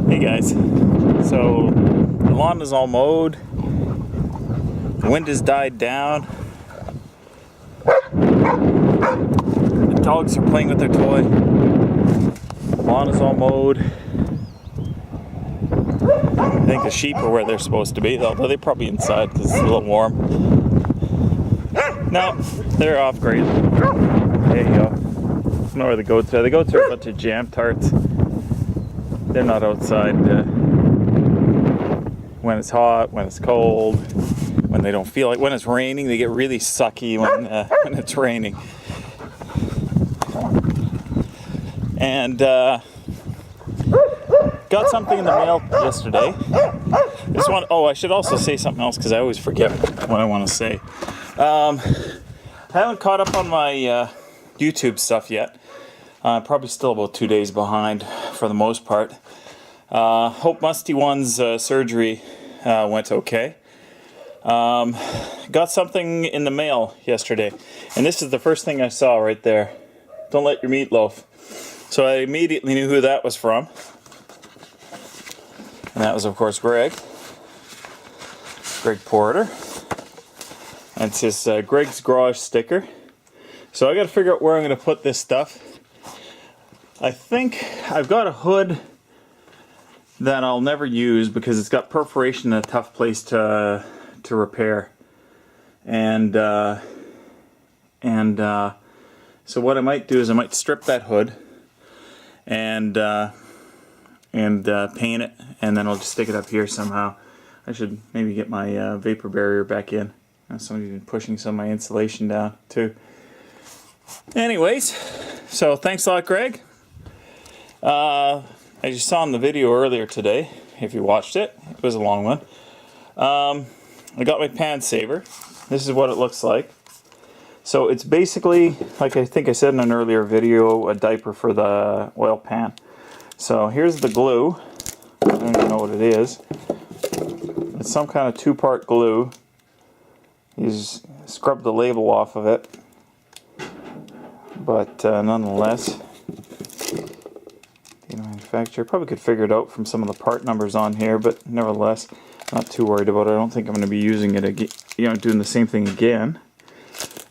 Hey guys, so the lawn is all mowed, the wind has died down, the dogs are playing with their toy, the lawn is all mowed. I think the sheep are where they're supposed to be, although they're probably inside because it's a little warm. No, they're off grazing. There you go. I don't know where the goats are. The goats are a bunch of jam tarts. They're not outside when it's hot, when it's cold, when they don't feel like. When it's raining, they get really sucky when it's raining. And got something in the mail yesterday. This one, oh, I should also say something else because I always forget what I want to say. I haven't caught up on my YouTube stuff yet. Probably still about 2 days behind for the most part. Hope Musty One's surgery went okay. Got something in the mail yesterday, and this is the first thing I saw right there. Don't let your meatloaf. So I immediately knew who that was from. And that was, of course, Greg Porter. And it's his Greg's Garage sticker. So I got to figure out where I'm going to put this stuff. I think I've got a hood that I'll never use because it's got perforation in a tough place to repair. And so what I might do is I might strip that hood and paint it, and then I'll just stick it up here somehow. I should maybe get my vapor barrier back in. Somebody's been pushing some of my insulation down too. Anyways, so thanks a lot, Greg. As you saw in the video earlier today, if you watched it, it was a long one. I got my pan saver. This is what it looks like. So it's basically, like I think I said in an earlier video, a diaper for the oil pan. So here's the glue. I don't even know what it is. It's some kind of two-part glue. He's scrubbed the label off of it. But nonetheless, the manufacturer probably could figure it out from some of the part numbers on here, but nevertheless, not too worried about it. I don't think I'm going to be using it again, doing the same thing again.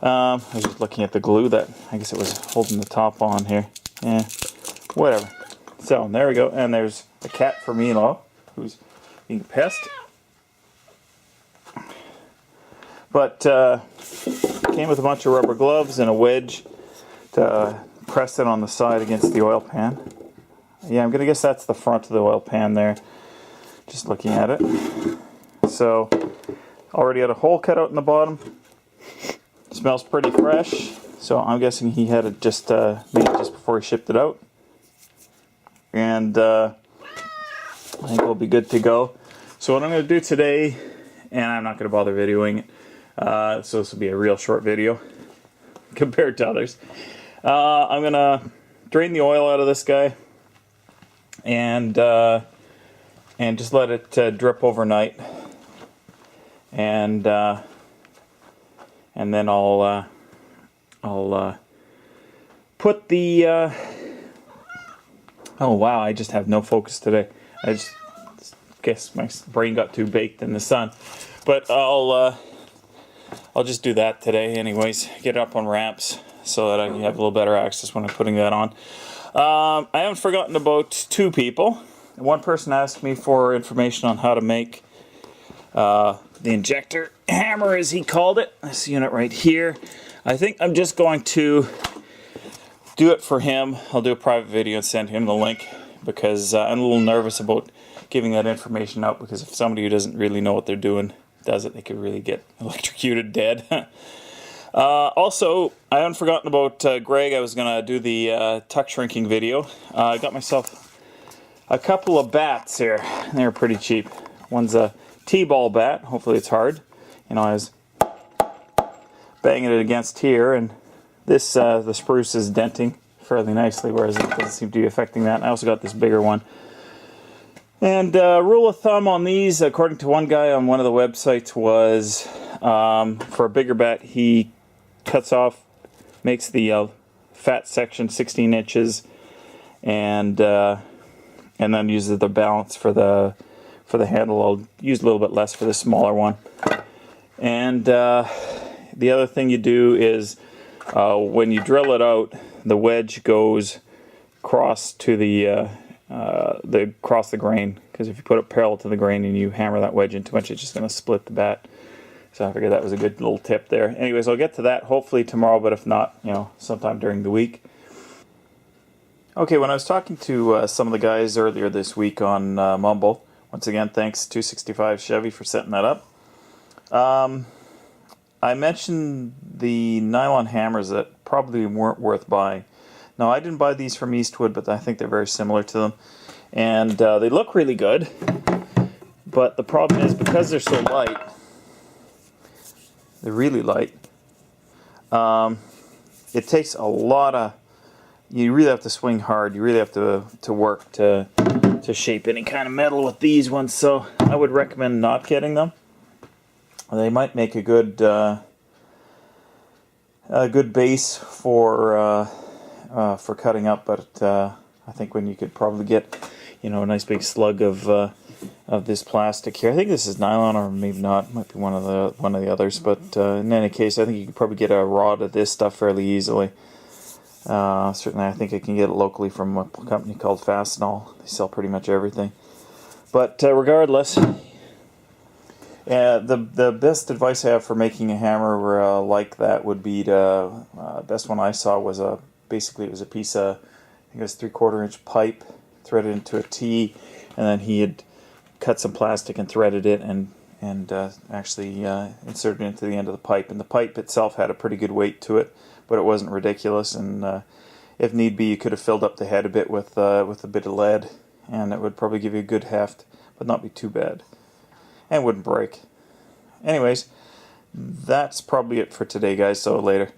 I was just looking at the glue that I guess it was holding the top on here. Yeah, whatever. So there we go, and there's a cat for Milo, who's being a pest. But came with a bunch of rubber gloves and a wedge to press it on the side against the oil pan. Yeah, I'm gonna guess that's the front of the oil pan there. Just looking at it. So already had a hole cut out in the bottom. Smells pretty fresh. So I'm guessing he had it just made it just before he shipped it out. And I think we'll be good to go. So what I'm going to do today, and I'm not going to bother videoing it, so this will be a real short video compared to others. I'm going to drain the oil out of this guy and just let it drip overnight, and then I'll put the oh wow, I just have no focus today. I just guess my brain got too baked in the sun. But I'll just do that today anyways. Get it up on ramps so that I can have a little better access when I'm putting that on. I haven't forgotten about two people. One person asked me for information on how to make the injector hammer, as he called it. This unit right here. I think I'm just going to do it for him. I'll do a private video and send him the link because I'm a little nervous about giving that information out, because if somebody who doesn't really know what they're doing does it, they could really get electrocuted dead. Also, I haven't forgotten about Greg. I was going to do the tuck shrinking video. I got myself a couple of bats here. They're pretty cheap. One's a T-ball bat. Hopefully it's hard. I was banging it against here, and this the spruce is denting fairly nicely, whereas it doesn't seem to be affecting that. And I also got this bigger one. And rule of thumb on these, according to one guy on one of the websites, was for a bigger bat, he cuts off, makes the fat section 16 inches, and and then use the balance for the handle. I'll use a little bit less for the smaller one. And the other thing you do is when you drill it out, the wedge goes across to across the grain, because if you put it parallel to the grain and you hammer that wedge in too much, it's just going to split the bat. So I figured that was a good little tip there. Anyways, I'll get to that hopefully tomorrow, but if not, sometime during the week. Okay, when I was talking to some of the guys earlier this week on Mumble, once again, thanks 265 Chevy for setting that up. I mentioned the nylon hammers that probably weren't worth buying. Now, I didn't buy these from Eastwood, but I think they're very similar to them. And they look really good, but the problem is, because they're so light, they're really light, it takes a lot of, you really have to swing hard, you really have to work to shape any kind of metal with these ones, so I would recommend not getting them. They might make a good base for cutting up, but I think when you could probably get a nice big slug of this plastic here. I think this is nylon, or maybe not. It might be one of the others. But in any case, I think you could probably get a rod of this stuff fairly easily. Certainly, I think I can get it locally from a company called Fastenal. They sell pretty much everything. But regardless, the best advice I have for making a hammer like that would be to best one I saw was basically it was a piece of, I think it was 3/4 inch pipe threaded into a T, and then he had cut some plastic and threaded it and actually inserted it into the end of the pipe. And the pipe itself had a pretty good weight to it, but it wasn't ridiculous. And if need be, you could have filled up the head a bit with a bit of lead, and it would probably give you a good heft, but not be too bad, and wouldn't break. Anyways, that's probably it for today, guys. So later.